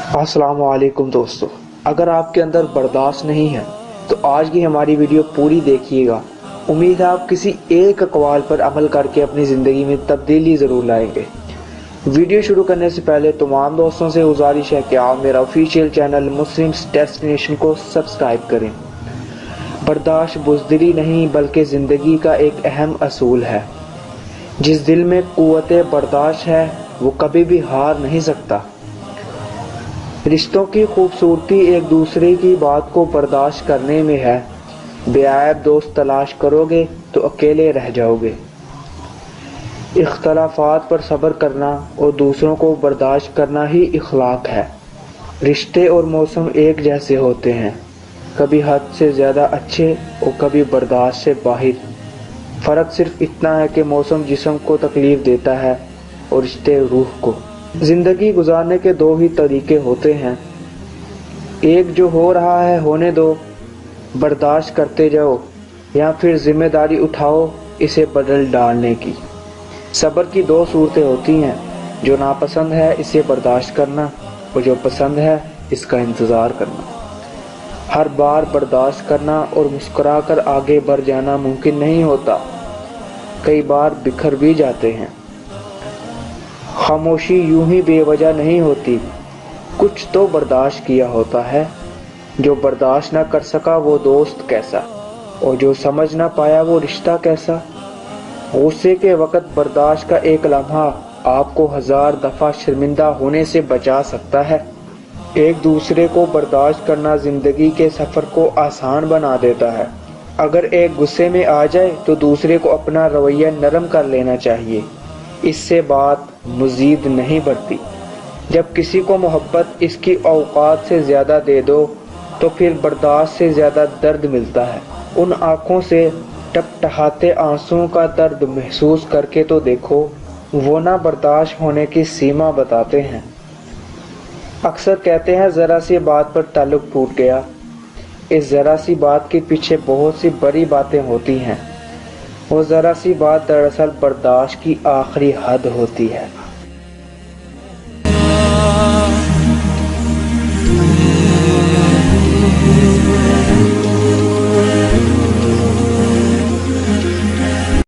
अस्सलाम वालेकुम दोस्तों, अगर आपके अंदर बर्दाश्त नहीं है तो आज की हमारी वीडियो पूरी देखिएगा। उम्मीद है आप किसी एक अक़वाल पर अमल करके अपनी ज़िंदगी में तब्दीली ज़रूर लाएंगे। वीडियो शुरू करने से पहले तमाम दोस्तों से गुजारिश है कि आप मेरा ऑफिशियल चैनल मुस्लिम्स डेस्टिनेशन को सब्सक्राइब करें। बर्दाश्त बुज़दिली नहीं बल्कि ज़िंदगी का एक अहम असूल है। जिस दिल में क़ुव्वत बर्दाश्त है वो कभी भी हार नहीं सकता। रिश्तों की खूबसूरती एक दूसरे की बात को बर्दाश्त करने में है। बेअयब दोस्त तलाश करोगे तो अकेले रह जाओगे। इख्तलाफात पर सब्र करना और दूसरों को बर्दाश्त करना ही इखलाक है। रिश्ते और मौसम एक जैसे होते हैं, कभी हद से ज़्यादा अच्छे और कभी बर्दाश्त से बाहर। फ़र्क सिर्फ इतना है कि मौसम जिस्म को तकलीफ़ देता है और रिश्ते रूह को। ज़िंदगी गुजारने के दो ही तरीके होते हैं, एक जो हो रहा है होने दो, बर्दाश्त करते जाओ, या फिर जिम्मेदारी उठाओ इसे बदल डालने की। सब्र की दो सूरतें होती हैं, जो नापसंद है इसे बर्दाश्त करना और जो पसंद है इसका इंतज़ार करना। हर बार बर्दाश्त करना और मुस्कुरा कर आगे बढ़ जाना मुमकिन नहीं होता, कई बार बिखर भी जाते हैं। खामोशी यूं ही बेवजह नहीं होती, कुछ तो बर्दाश्त किया होता है। जो बर्दाश्त ना कर सका वो दोस्त कैसा, और जो समझ ना पाया वो रिश्ता कैसा। गुस्से के वक़्त बर्दाश्त का एक लम्हा आपको 1000 दफ़ा शर्मिंदा होने से बचा सकता है। एक दूसरे को बर्दाश्त करना ज़िंदगी के सफ़र को आसान बना देता है। अगर एक गुस्से में आ जाए तो दूसरे को अपना रवैया नरम कर लेना चाहिए, इससे बात मज़ीद नहीं बढ़ती। जब किसी को मोहब्बत इसकी औकात से ज़्यादा दे दो तो फिर बर्दाश्त से ज़्यादा दर्द मिलता है। उन आँखों से टपटहाते आंसुओं का दर्द महसूस करके तो देखो, वो ना बर्दाश्त होने की सीमा बताते हैं। अक्सर कहते हैं ज़रा सी बात पर ताल्लुक़ टूट गया। इस ज़रा सी बात के पीछे बहुत सी बड़ी बातें होती हैं। वो ज़रा सी बात दरअसल बर्दाश्त की आखिरी हद होती है।